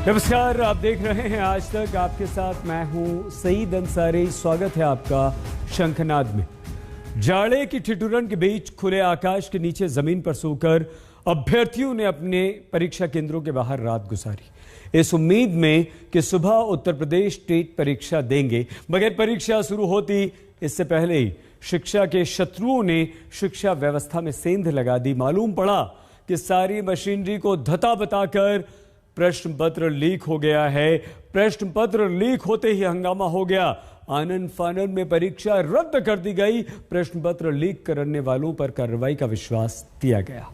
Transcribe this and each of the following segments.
नमस्कार, आप देख रहे हैं आज तक। आपके साथ मैं हूं सईद अंसारी। स्वागत है आपका शंखनाद में। जाड़े की ठिठुरन के बीच खुले आकाश के नीचे जमीन पर सोकर अभ्यर्थियों ने अपने परीक्षा केंद्रों के बाहर रात गुजारी, इस उम्मीद में कि सुबह उत्तर प्रदेश स्टेट परीक्षा देंगे। मगर परीक्षा शुरू होती इससे पहले ही शिक्षा के शत्रुओं ने शिक्षा व्यवस्था में सेंध लगा दी। मालूम पड़ा कि सारी मशीनरी को धता बताकर प्रश्न पत्र लीक हो गया है। प्रश्न पत्र लीक होते ही हंगामा हो गया। आनन फानन में परीक्षा रद्द कर दी गई। प्रश्न पत्र लीक करने वालों पर कार्रवाई का विश्वास दिया गया।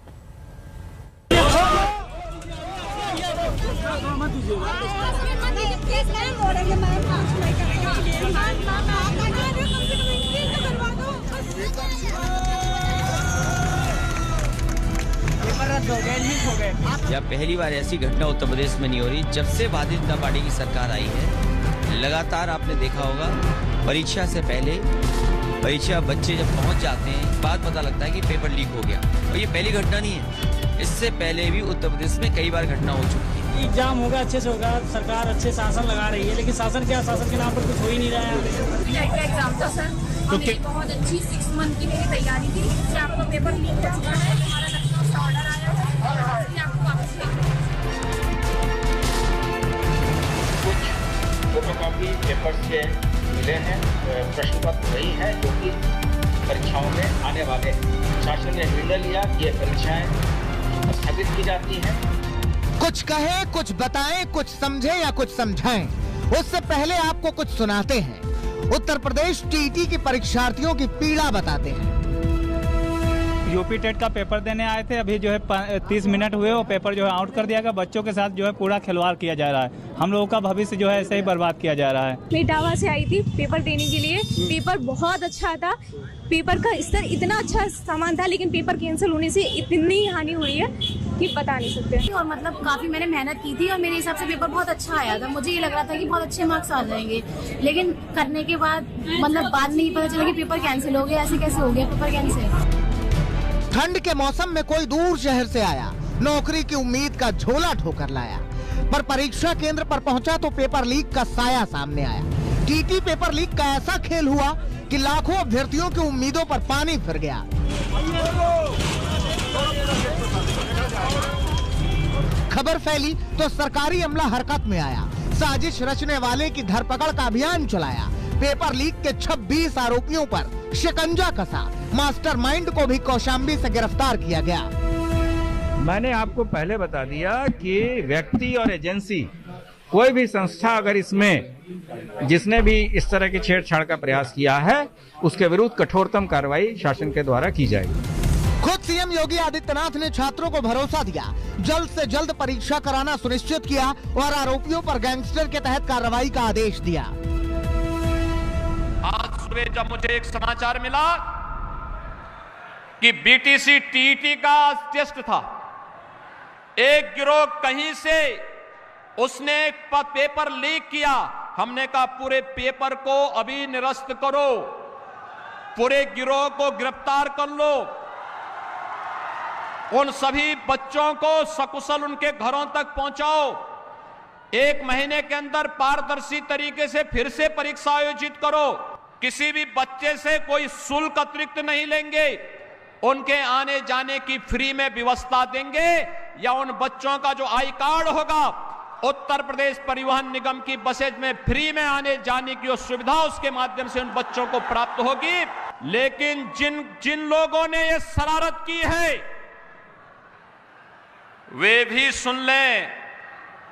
यह पहली बार ऐसी घटना उत्तर प्रदेश में नहीं हो रही। जब से भारतीय जनता पार्टी की सरकार आई है, लगातार आपने देखा होगा परीक्षा से पहले परीक्षा बच्चे जब पहुंच जाते हैं, बाद पता लगता है कि पेपर लीक हो गया। और ये पहली घटना नहीं है, इससे पहले भी उत्तर प्रदेश में कई बार घटना हो चुकी है। एग्जाम होगा, अच्छे से होगा, सरकार अच्छे शासन लगा रही है, लेकिन शासन क्या, शासन के नाम पर कुछ हो ही नहीं रहा है। एग्जाम था सर, तो बहुत अच्छी 6 मंथ की मेरी तैयारी थी। इससे आपका पेपर लीक हो चुका है, हमारा लखनऊ से ऑर्डर आया है, आपको वापस फोटोकॉपी पेपर से मिले हैं। प्रश्न पत्र वही है जो कि परीक्षाओं में आने वाले हैं। शासन ने निर्णय लिया कि ये परीक्षाएं स्थगित की जाती हैं। कुछ कहे, कुछ बताएं, कुछ समझे या कुछ समझाएं, उससे पहले आपको कुछ सुनाते हैं। उत्तर प्रदेश टीटी के परीक्षार्थियों की पीड़ा बताते हैं। यूपी टेट का पेपर देने आए थे, अभी जो है 30 मिनट हुए, वो पेपर जो है आउट कर दिया गया। बच्चों के साथ जो है पूरा खिलवाड़ किया जा रहा है। हम लोगों का भविष्य जो है ऐसे ही बर्बाद किया जा रहा है। मैं इटावा से आई थी पेपर देने के लिए। पेपर बहुत अच्छा था, पेपर का स्तर इतना अच्छा सामान था, लेकिन पेपर कैंसिल होने से इतनी हानि हुई है कि बता नहीं सकते। और मतलब काफी मैंने मेहनत की थी और मेरे हिसाब से पेपर बहुत अच्छा आया था। मुझे ये लग रहा था कि बहुत अच्छे मार्क्स आ जाएंगे, लेकिन करने के बाद मतलब बाद में ही पता चला कि पेपर कैंसिल हो गया। ऐसे कैसे हो गया पेपर कैंसिल? ठंड के मौसम में कोई दूर शहर से आया, नौकरी की उम्मीद का झोला ठोकर लाया, पर परीक्षा केंद्र पर पहुंचा तो पेपर लीक का साया सामने आया। टीटी पेपर लीक का ऐसा खेल हुआ कि लाखों अभ्यर्थियों की उम्मीदों पर पानी फिर गया। खबर फैली तो सरकारी अमला हरकत में आया। साजिश रचने वाले की धरपकड़ का अभियान चलाया। पेपर लीक के 26 आरोपियों पर शिकंजा कसा। मास्टरमाइंड को भी कौशाम्बी से गिरफ्तार किया गया। मैंने आपको पहले बता दिया कि व्यक्ति और एजेंसी, कोई भी संस्था अगर इसमें जिसने भी इस तरह की छेड़छाड़ का प्रयास किया है, उसके विरुद्ध कठोरतम कार्रवाई शासन के द्वारा की जाएगी। खुद सीएम योगी आदित्यनाथ ने छात्रों को भरोसा दिया, जल्द से जल्द परीक्षा कराना सुनिश्चित किया और आरोपियों पर गैंगस्टर के तहत कार्रवाई का आदेश दिया। आज सुबह जब मुझे एक समाचार मिला कि बीटीसी टीटी का टेस्ट था, एक गिरोह कहीं से उसने पेपर लीक किया। हमने कहा पूरे पेपर को अभी निरस्त करो, पूरे गिरोह को गिरफ्तार कर लो, उन सभी बच्चों को सकुशल उनके घरों तक पहुंचाओ। 1 महीने के अंदर पारदर्शी तरीके से फिर से परीक्षा आयोजित करो। किसी भी बच्चे से कोई शुल्क अतिरिक्त नहीं लेंगे, उनके आने जाने की फ्री में व्यवस्था देंगे, या उन बच्चों का जो आई कार्ड होगा उत्तर प्रदेश परिवहन निगम की बसेज में फ्री में आने जाने की सुविधा उसके माध्यम से उन बच्चों को प्राप्त होगी। लेकिन जिन लोगों ने ये शरारत की है वे भी सुन लें,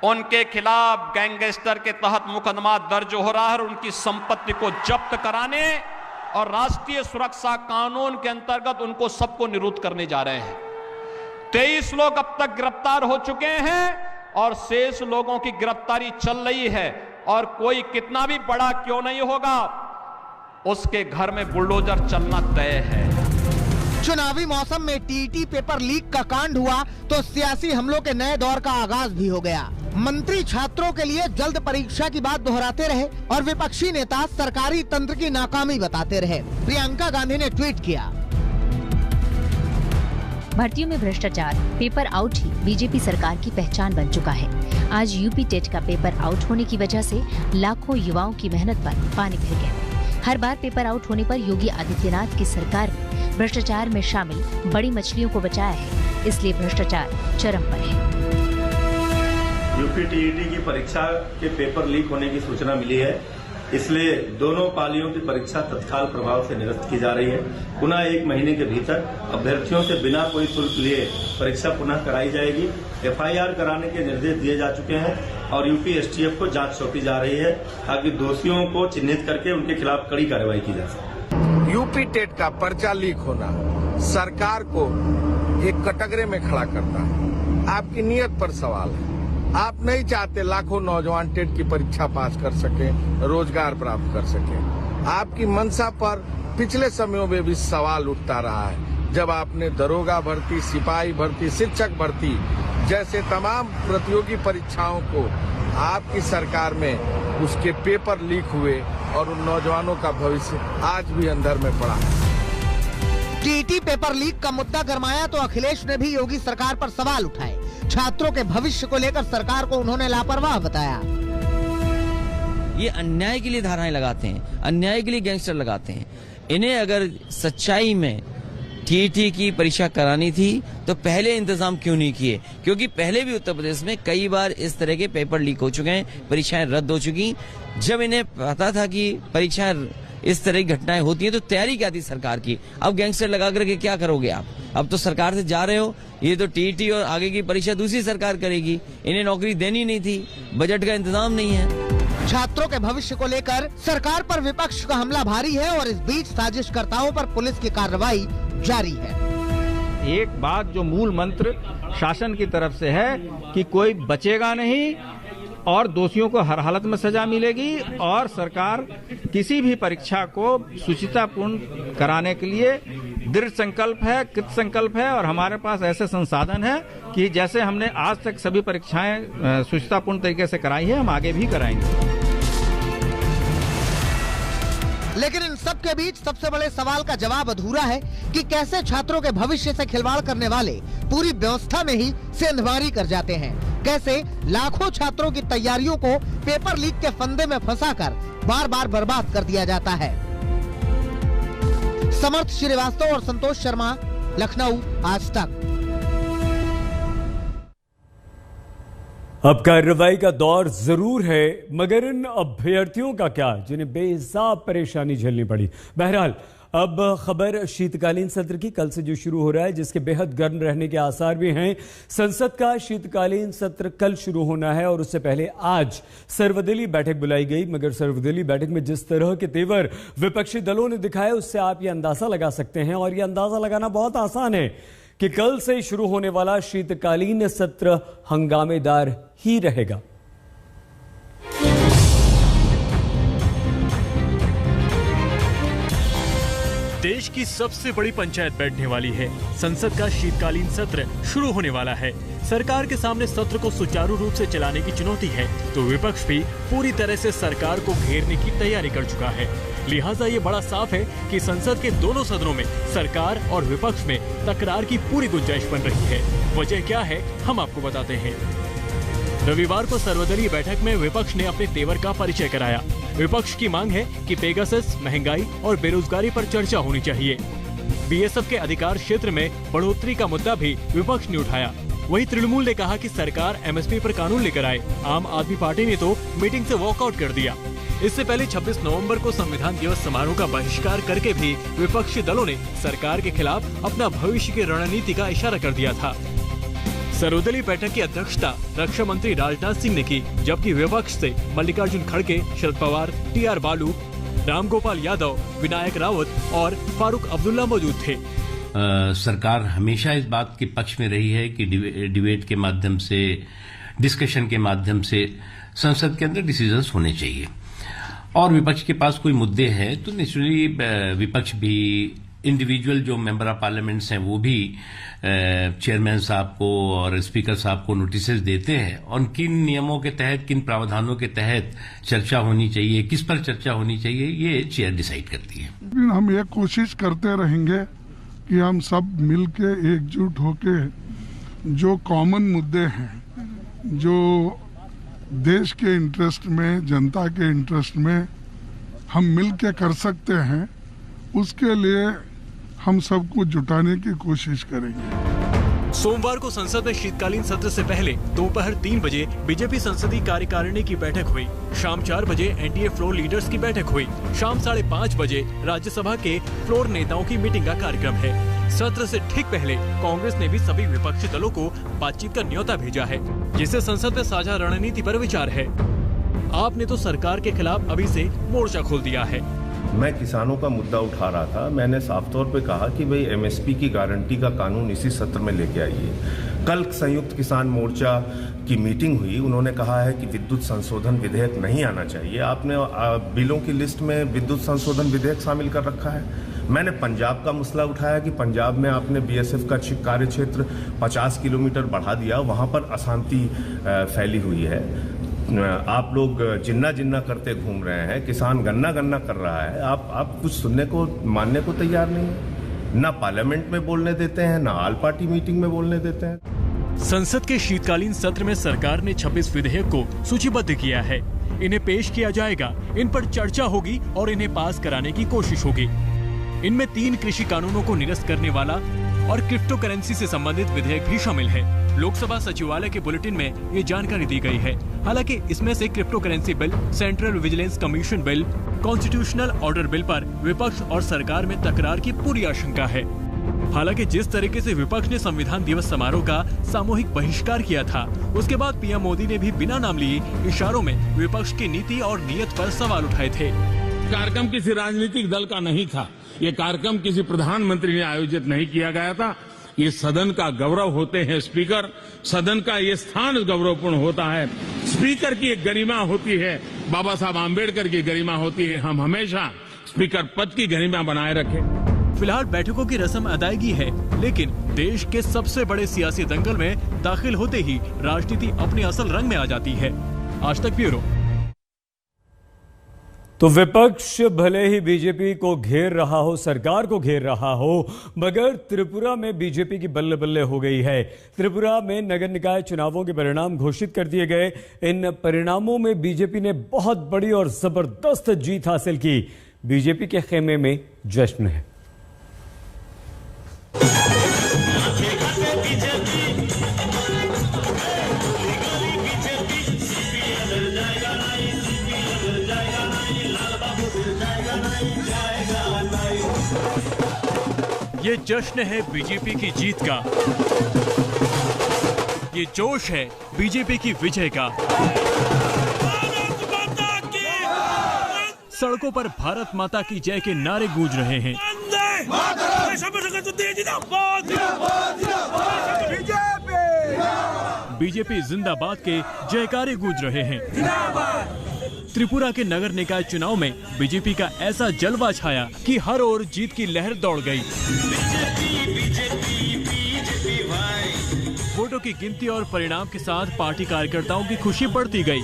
उनके खिलाफ गैंगस्टर के तहत मुकदमा दर्ज हो रहा है और उनकी संपत्ति को जब्त कराने और राष्ट्रीय सुरक्षा कानून के अंतर्गत उनको सबको निरुद्ध करने जा रहे हैं। 23 लोग अब तक गिरफ्तार हो चुके हैं और शेष लोगों की गिरफ्तारी चल रही है। और कोई कितना भी बड़ा क्यों नहीं होगा, उसके घर में बुलडोजर चलना तय है। चुनावी मौसम में टीटी पेपर लीक का कांड हुआ तो सियासी हमलों के नए दौर का आगाज भी हो गया। मंत्री छात्रों के लिए जल्द परीक्षा की बात दोहराते रहे और विपक्षी नेता सरकारी तंत्र की नाकामी बताते रहे। प्रियंका गांधी ने ट्वीट किया, भर्तियों में भ्रष्टाचार, पेपर आउट ही बीजेपी सरकार की पहचान बन चुका है। आज यूपी टेट का पेपर आउट होने की वजह से लाखों युवाओं की मेहनत पर पानी फिर गया। हर बार पेपर आउट होने पर योगी आदित्यनाथ की सरकार ने भ्रष्टाचार में शामिल बड़ी मछलियों को बचाया है, इसलिए भ्रष्टाचार चरम पर है। यूपी टीईटी की परीक्षा के पेपर लीक होने की सूचना मिली है, इसलिए दोनों पालियों की परीक्षा तत्काल प्रभाव से निरस्त की जा रही है। पुनः 1 महीने के भीतर अभ्यर्थियों से बिना कोई शुल्क लिए परीक्षा पुनः कराई जाएगी। एफआईआर कराने के निर्देश दिए जा चुके हैं और यूपी एसटीएफ को जांच सौंपी जा रही है ताकि दोषियों को चिन्हित करके उनके खिलाफ कड़ी कार्रवाई की जा सके। यूपी टेट का पर्चा लीक होना सरकार को एक कटघरे में खड़ा करता है। आपकी नीयत पर सवाल है। आप नहीं चाहते लाखों नौजवान टेट की परीक्षा पास कर सकें, रोजगार प्राप्त कर सकें। आपकी मंशा पर पिछले समयों में भी सवाल उठता रहा है, जब आपने दरोगा भर्ती, सिपाही भर्ती, शिक्षक भर्ती जैसे तमाम प्रतियोगी परीक्षाओं को आपकी सरकार में उसके पेपर लीक हुए और उन नौजवानों का भविष्य आज भी अंधर में पड़ा है। टीईटी पेपर लीक का मुद्दा गरमाया तो अखिलेश ने भी योगी सरकार पर सवाल उठाए। छात्रों के भविष्य को लेकर सरकार को उन्होंने लापरवाह बताया। ये अन्याय के लिए धाराएं लगाते हैं, अन्याय के लिए गैंगस्टर लगाते हैं। इन्हें अगर सच्चाई में टीईटी की परीक्षा करानी थी तो पहले इंतजाम क्यों नहीं किए? क्योंकि पहले भी उत्तर प्रदेश में कई बार इस तरह के पेपर लीक हो चुके हैं, परीक्षाएं रद्द हो चुकी। जब इन्हें पता था कि परीक्षाएं इस तरह की घटनाएं होती हैं तो तैयारी क्या थी सरकार की? अब गैंगस्टर लगा करके क्या करोगे आप? अब तो सरकार से जा रहे हो, ये तो टीईटी और आगे की परीक्षा दूसरी सरकार करेगी। इन्हें नौकरी देनी नहीं थी, बजट का इंतजाम नहीं है। छात्रों के भविष्य को लेकर सरकार पर विपक्ष का हमला भारी है और इस बीच साजिशकर्ताओं पर पुलिस की कार्रवाई जारी है। एक बात जो मूल मंत्र शासन की तरफ से है कि कोई बचेगा नहीं और दोषियों को हर हालत में सजा मिलेगी और सरकार किसी भी परीक्षा को शुचितापूर्ण कराने के लिए दृढ़ संकल्प है, कृत संकल्प है और हमारे पास ऐसे संसाधन है कि जैसे हमने आज तक सभी परीक्षाएं शुचितापूर्ण तरीके से कराई है, हम आगे भी कराएंगे। लेकिन इन सब के बीच सबसे बड़े सवाल का जवाब अधूरा है कि कैसे छात्रों के भविष्य से खिलवाड़ करने वाले पूरी व्यवस्था में ही सेंधमारी कर जाते हैं। कैसे लाखों छात्रों की तैयारियों को पेपर लीक के फंदे में फंसाकर बार बार बर्बाद कर दिया जाता है। समर्थ श्रीवास्तव और संतोष शर्मा, लखनऊ, आज तक। अब कार्रवाई का दौर जरूर है, मगर इन अभ्यर्थियों का क्या जिन्हें बेहिसाब परेशानी झेलनी पड़ी। बहरहाल अब खबर शीतकालीन सत्र की कल से जो शुरू हो रहा है, जिसके बेहद गर्म रहने के आसार भी हैं। संसद का शीतकालीन सत्र कल शुरू होना है और उससे पहले आज सर्वदलीय बैठक बुलाई गई, मगर सर्वदलीय बैठक में जिस तरह के तेवर विपक्षी दलों ने दिखाए उससे आप ये अंदाजा लगा सकते हैं, और ये अंदाजा लगाना बहुत आसान है कि कल से शुरू होने वाला शीतकालीन सत्र हंगामेदार ही रहेगा। देश की सबसे बड़ी पंचायत बैठने वाली है। संसद का शीतकालीन सत्र शुरू होने वाला है। सरकार के सामने सत्र को सुचारू रूप से चलाने की चुनौती है, तो विपक्ष भी पूरी तरह से सरकार को घेरने की तैयारी कर चुका है। लिहाजा ये बड़ा साफ है कि संसद के दोनों सदनों में सरकार और विपक्ष में तकरार की पूरी गुंजाइश बन रही है। वजह क्या है, हम आपको बताते हैं। रविवार को सर्वदलीय बैठक में विपक्ष ने अपने तेवर का परिचय कराया। विपक्ष की मांग है कि पेगासस, महंगाई और बेरोजगारी पर चर्चा होनी चाहिए। बीएसएफ के अधिकार क्षेत्र में बढ़ोतरी का मुद्दा भी विपक्ष ने उठाया। वहीं तृणमूल ने कहा कि सरकार एमएसपी पर कानून लेकर आए। आम आदमी पार्टी ने तो मीटिंग से वॉकआउट कर दिया। इससे पहले 26 नवंबर को संविधान दिवस समारोह का बहिष्कार करके भी विपक्षी दलों ने सरकार के खिलाफ अपना भविष्य की रणनीति का इशारा कर दिया था। सर्वदलीय बैठक की अध्यक्षता रक्षा मंत्री राजनाथ सिंह ने की, जबकि विपक्ष से मल्लिकार्जुन खड़गे, शरद पवार, टीआर बालू, रामगोपाल यादव, विनायक रावत और फारूक अब्दुल्ला मौजूद थे। सरकार हमेशा इस बात के पक्ष में रही है कि डिबेट के माध्यम से, डिस्कशन के माध्यम से संसद के अंदर डिसीजंस होने चाहिए, और विपक्ष के पास कोई मुद्दे हैं तो नेचुरली विपक्ष भी, इंडिविजुअल जो मेंबर ऑफ पार्लियामेंट्स हैं वो भी चेयरमैन साहब को और स्पीकर साहब को नोटिसेस देते हैं, और किन नियमों के तहत, किन प्रावधानों के तहत चर्चा होनी चाहिए, किस पर चर्चा होनी चाहिए, ये चेयर डिसाइड करती है। हम ये कोशिश करते रहेंगे कि हम सब मिलके एकजुट होके जो कॉमन मुद्दे हैं, जो देश के इंटरेस्ट में, जनता के इंटरेस्ट में हम मिल के कर सकते हैं, उसके लिए हम सबको जुटाने की कोशिश करेंगे। सोमवार को संसद में शीतकालीन सत्र से पहले दोपहर 3 बजे बीजेपी संसदीय कार्यकारिणी की बैठक हुई। शाम 4 बजे एनडीए फ्लोर लीडर्स की बैठक हुई। शाम 5:30 बजे राज्यसभा के फ्लोर नेताओं की मीटिंग का कार्यक्रम है। सत्र से ठीक पहले कांग्रेस ने भी सभी विपक्षी दलों को बातचीत का न्योता भेजा है, जिससे संसद में साझा रणनीति पर विचार है। आपने तो सरकार के खिलाफ अभी से मोर्चा खोल दिया है। मैं किसानों का मुद्दा उठा रहा था। मैंने साफ तौर पे कहा कि भाई एमएसपी की गारंटी का कानून इसी सत्र में लेके आइए। कल संयुक्त किसान मोर्चा की मीटिंग हुई, उन्होंने कहा है कि विद्युत संशोधन विधेयक नहीं आना चाहिए। आपने बिलों की लिस्ट में विद्युत संशोधन विधेयक शामिल कर रखा है। मैंने पंजाब का मसला उठाया कि पंजाब में आपने बीएसएफ का कार्य क्षेत्र 50 किलोमीटर बढ़ा दिया, वहाँ पर अशांति फैली हुई है। आप लोग जिन्ना जिन्ना करते घूम रहे हैं, किसान गन्ना गन्ना कर रहा है, आप कुछ सुनने को, मानने को तैयार नहीं है। ना पार्लियामेंट में बोलने देते हैं, ना ऑल पार्टी मीटिंग में बोलने देते हैं। संसद के शीतकालीन सत्र में सरकार ने 26 विधेयक को सूचीबद्ध किया है। इन्हें पेश किया जाएगा, इन पर चर्चा होगी और इन्हें पास कराने की कोशिश होगी। इनमें 3 कृषि कानूनों को निरस्त करने वाला और क्रिप्टो करेंसी से संबंधित विधेयक भी शामिल है। लोकसभा सचिवालय के बुलेटिन में ये जानकारी दी गई है। हालांकि इसमें से crypto currency bill, central vigilance commission bill, constitutional order bill पर विपक्ष और सरकार में तकरार की पूरी आशंका है। हालांकि जिस तरीके से विपक्ष ने संविधान दिवस समारोह का सामूहिक बहिष्कार किया था, उसके बाद पीएम मोदी ने भी बिना नाम लिए इशारों में विपक्ष की नीति और नीयत पर सवाल उठाए थे। कार्यक्रम किसी राजनीतिक दल का नहीं था। ये कार्यक्रम किसी प्रधानमंत्री ने आयोजित नहीं किया गया था। ये सदन का गौरव होते हैं स्पीकर, सदन का ये स्थान गौरवपूर्ण होता है। स्पीकर की एक गरिमा होती है, बाबा साहब आम्बेडकर की गरिमा होती है। हम हमेशा स्पीकर पद की गरिमा बनाए रखें। फिलहाल बैठकों की रस्म अदायगी है, लेकिन देश के सबसे बड़े सियासी दंगल में दाखिल होते ही राजनीति अपने असल रंग में आ जाती है। आज तक ब्यूरो। तो विपक्ष भले ही बीजेपी को घेर रहा हो, सरकार को घेर रहा हो, मगर त्रिपुरा में बीजेपी की बल्ले बल्ले हो गई है। त्रिपुरा में नगर निकाय चुनावों के परिणाम घोषित कर दिए गए। इन परिणामों में बीजेपी ने बहुत बड़ी और जबरदस्त जीत हासिल की। बीजेपी के खेमे में जश्न है। ये जश्न है बीजेपी की जीत का, ये जोश है बीजेपी की विजय का। सड़कों पर भारत माता की जय के नारे गूंज रहे हैं। बीजेपी जिंदाबाद के जयकारे गूंज रहे हैं। त्रिपुरा के नगर निकाय चुनाव में बीजेपी का ऐसा जलवा छाया कि हर ओर जीत की लहर दौड़ गई। वोटों की गिनती और परिणाम के साथ पार्टी कार्यकर्ताओं की खुशी बढ़ती गई।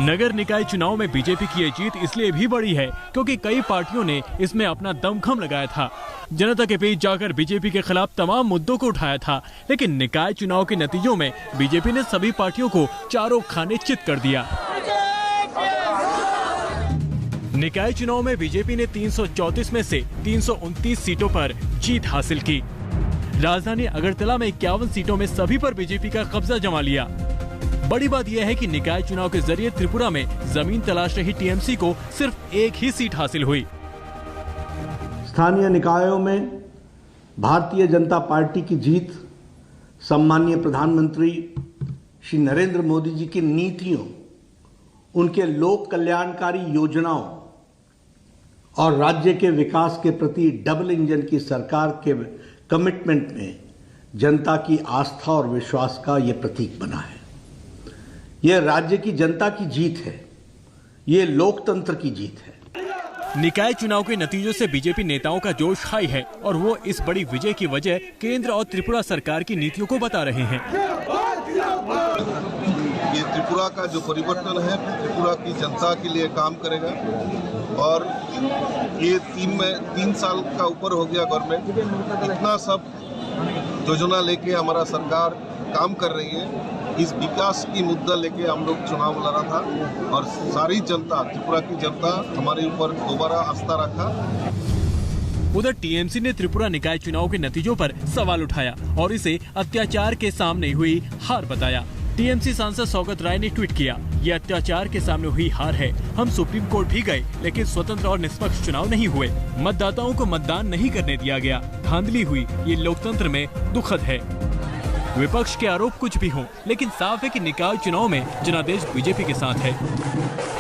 नगर निकाय चुनाव में बीजेपी की ये जीत इसलिए भी बड़ी है क्योंकि कई पार्टियों ने इसमें अपना दमखम लगाया था, जनता के बीच जाकर बीजेपी के खिलाफ तमाम मुद्दों को उठाया था। लेकिन निकाय चुनाव के नतीजों में बीजेपी ने सभी पार्टियों को चारों खाने चित कर दिया। निकाय चुनाव में बीजेपी ने 334 में से 329 सीटों पर जीत हासिल की। राजधानी अगरतला में 51 सीटों में सभी पर बीजेपी का कब्जा जमा लिया। बड़ी बात यह है कि निकाय चुनाव के जरिए त्रिपुरा में जमीन तलाश रही टीएमसी को सिर्फ एक ही सीट हासिल हुई। स्थानीय निकायों में भारतीय जनता पार्टी की जीत सम्माननीय प्रधानमंत्री श्री नरेंद्र मोदी जी की नीतियों, उनके लोक कल्याणकारी योजनाओं और राज्य के विकास के प्रति डबल इंजन की सरकार के कमिटमेंट में जनता की आस्था और विश्वास का ये प्रतीक बना है। यह राज्य की जनता की जीत है, ये लोकतंत्र की जीत है। निकाय चुनाव के नतीजों से बीजेपी नेताओं का जोश हाई है और वो इस बड़ी विजय की वजह केंद्र और त्रिपुरा सरकार की नीतियों को बता रहे हैं। ये त्रिपुरा का जो परिवर्तन है, त्रिपुरा की जनता के लिए काम करेगा और ये 3 साल का ऊपर हो गया गवर्नमेंट, इतना सब योजना लेके हमारा सरकार काम कर रही है। इस विकास की मुद्दा लेके हम लोग चुनाव लड़ा था और सारी जनता, त्रिपुरा की जनता हमारे ऊपर दोबारा आस्था रखा। उधर टीएमसी ने त्रिपुरा निकाय चुनाव के नतीजों पर सवाल उठाया और इसे अत्याचार के सामने हुई हार बताया। टीएमसी सांसद सौगत राय ने ट्वीट किया, ये अत्याचार के सामने हुई हार है। हम सुप्रीम कोर्ट भी गए लेकिन स्वतंत्र और निष्पक्ष चुनाव नहीं हुए। मतदाताओं को मतदान नहीं करने दिया गया। धांधली हुई, ये लोकतंत्र में दुखद है। विपक्ष के आरोप कुछ भी हों, लेकिन साफ है कि निकाय चुनाव में जनादेश बीजेपी के साथ है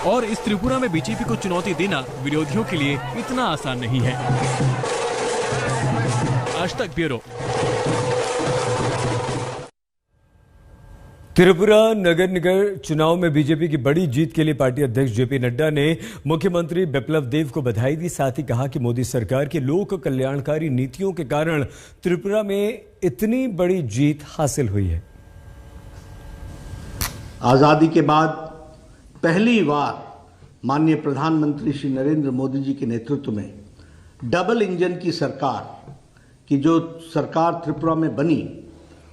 और इस त्रिपुरा में बीजेपी को चुनौती देना विरोधियों के लिए इतना आसान नहीं है। आज तक ब्यूरो। त्रिपुरा नगर निगम चुनाव में बीजेपी की बड़ी जीत के लिए पार्टी अध्यक्ष जेपी नड्डा ने मुख्यमंत्री बिप्लब देब को बधाई दी। साथ ही कहा कि मोदी सरकार की लोक कल्याणकारी नीतियों के कारण त्रिपुरा में इतनी बड़ी जीत हासिल हुई है। आजादी के बाद पहली बार माननीय प्रधानमंत्री श्री नरेंद्र मोदी जी के नेतृत्व में डबल इंजन की सरकार की जो सरकार त्रिपुरा में बनी,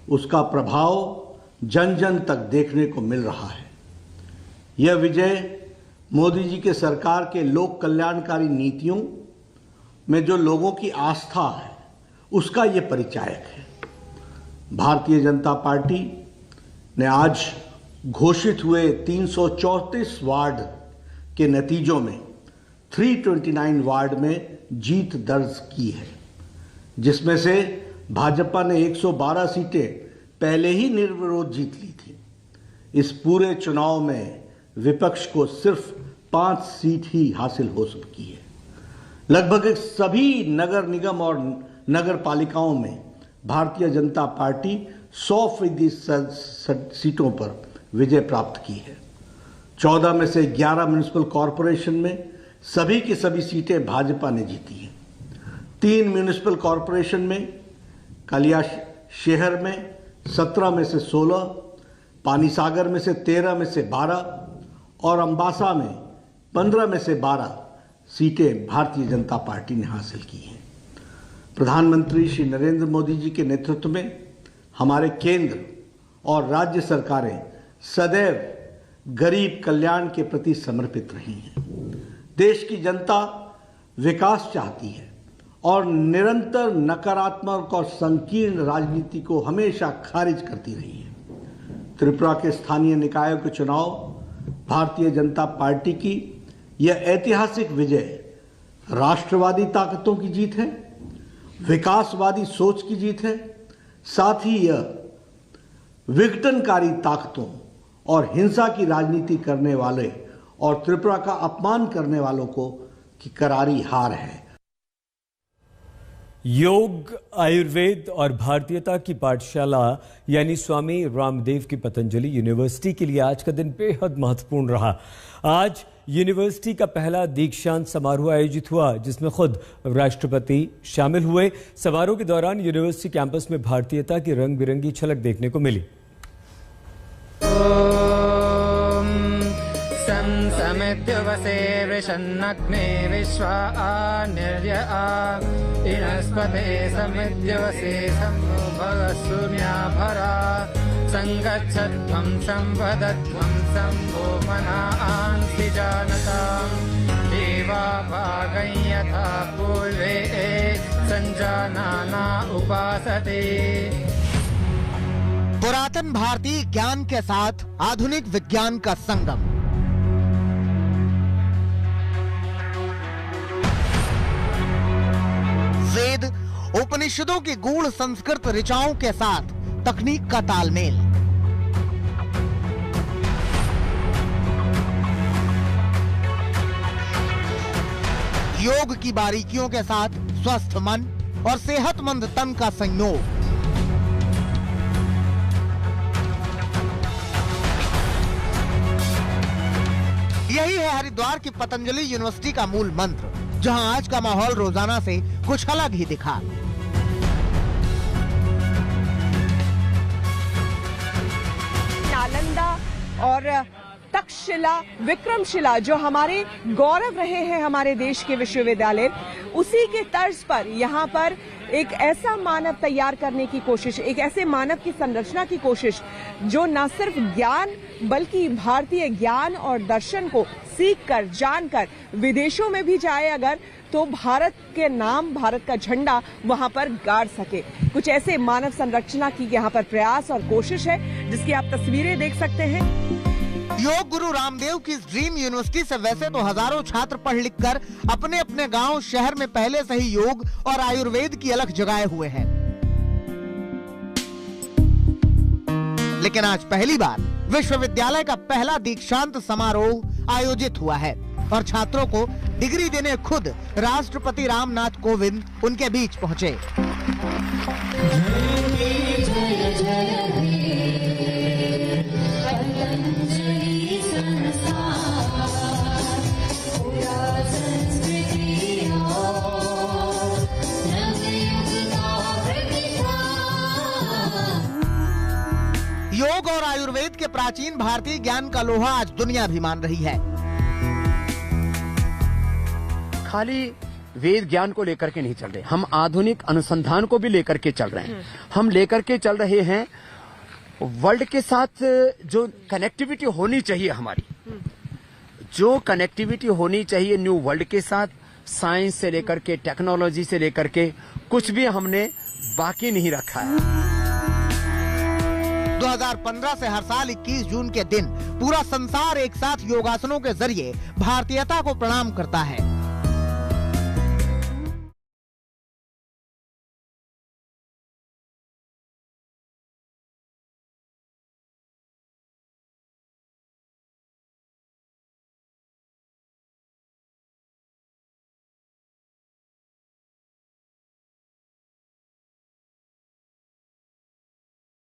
उसका प्रभाव जन जन तक देखने को मिल रहा है। यह विजय मोदी जी के सरकार के लोक कल्याणकारी नीतियों में जो लोगों की आस्था है, उसका यह परिचायक है। भारतीय जनता पार्टी ने आज घोषित हुए 334 वार्ड के नतीजों में 329 वार्ड में जीत दर्ज की है, जिसमें से भाजपा ने 112 सीटें पहले ही निर्विरोध जीत ली थी। इस पूरे चुनाव में विपक्ष को सिर्फ 5 सीट ही हासिल हो सकी है। लगभग सभी नगर निगम और नगर पालिकाओं में भारतीय जनता पार्टी 100% सीटों पर विजय प्राप्त की है। 14 में से 11 म्युनिसिपल कॉरपोरेशन में सभी की सभी सीटें भाजपा ने जीती हैं। 3 म्युनिसिपल कॉरपोरेशन में कालिया शहर में 17 में से 16, पानीसागर में से 13 में से 12 और अंबासा में 15 में से 12 सीटें भारतीय जनता पार्टी ने हासिल की हैं। प्रधानमंत्री श्री नरेंद्र मोदी जी के नेतृत्व में हमारे केंद्र और राज्य सरकारें सदैव गरीब कल्याण के प्रति समर्पित रही हैं। देश की जनता विकास चाहती है और निरंतर नकारात्मक और संकीर्ण राजनीति को हमेशा खारिज करती रही है। त्रिपुरा के स्थानीय निकायों के चुनाव भारतीय जनता पार्टी की यह ऐतिहासिक विजय राष्ट्रवादी ताकतों की जीत है, विकासवादी सोच की जीत है। साथ ही यह विघटनकारी ताकतों और हिंसा की राजनीति करने वाले और त्रिपुरा का अपमान करने वालों को की करारी हार है। योग, आयुर्वेद और भारतीयता की पाठशाला यानी स्वामी रामदेव की पतंजलि यूनिवर्सिटी के लिए आज का दिन बेहद महत्वपूर्ण रहा। आज यूनिवर्सिटी का पहला दीक्षांत समारोह आयोजित हुआ, जिसमें खुद राष्ट्रपति शामिल हुए। समारोह के दौरान यूनिवर्सिटी कैंपस में भारतीयता की रंग बिरंगी झलक देखने को मिली। समिद्युवसे वृषन्नग्ने विश्वा निर्यआ इनस्पते समिद्युवसे सम्भवसूर्याभरा संगच्छध्वं संवदध्वं शम्भो मनांसि जानतां देवा भागं यथा पूर्वे संजानाना उपासते। पुरातन भारतीय ज्ञान के साथ आधुनिक विज्ञान का संगम। वेद उपनिषदों की गूढ़ संस्कृत ऋचाओं के साथ तकनीक का तालमेल। योग की बारीकियों के साथ स्वस्थ मन और सेहतमंद तन का संयोग। यही है हरिद्वार की पतंजलि यूनिवर्सिटी का मूल मंत्र, जहां आज का माहौल रोजाना से कुछ अलग ही दिखा। नालंदा और तक्षशिला, विक्रमशिला जो हमारे गौरव रहे हैं हमारे देश के विश्वविद्यालय, उसी के तर्ज पर यहाँ पर एक ऐसा मानव तैयार करने की कोशिश, एक ऐसे मानव की संरचना की कोशिश जो न सिर्फ ज्ञान बल्कि भारतीय ज्ञान और दर्शन को सीख कर, जानकर विदेशों में भी जाए अगर, तो भारत के नाम, भारत का झंडा वहां पर गाड़ सके। कुछ ऐसे मानव संरचना की यहाँ पर प्रयास और कोशिश है, जिसकी आप तस्वीरें देख सकते हैं। योग गुरु रामदेव की ड्रीम यूनिवर्सिटी से वैसे तो हजारों छात्र पढ़ लिख कर अपने अपने गांव, शहर में पहले से ही योग और आयुर्वेद की अलख जगाए हुए हैं, लेकिन आज पहली बार विश्वविद्यालय का पहला दीक्षांत समारोह आयोजित हुआ है और छात्रों को डिग्री देने खुद राष्ट्रपति रामनाथ कोविंद उनके बीच पहुंचे। योग और आयुर्वेद के प्राचीन भारतीय ज्ञान का लोहा आज दुनिया भी मान रही है। खाली वेद ज्ञान को लेकर के नहीं चल रहे, हम आधुनिक अनुसंधान को भी लेकर के चल रहे हैं। हम लेकर के चल रहे हैं वर्ल्ड के साथ जो कनेक्टिविटी होनी चाहिए, हमारी जो कनेक्टिविटी होनी चाहिए न्यू वर्ल्ड के साथ, साइंस से लेकर के टेक्नोलॉजी से लेकर के कुछ भी हमने बाकी नहीं रखा है। 2015 से हर साल 21 जून के दिन पूरा संसार एक साथ योगासनों के जरिए भारतीयता को प्रणाम करता है।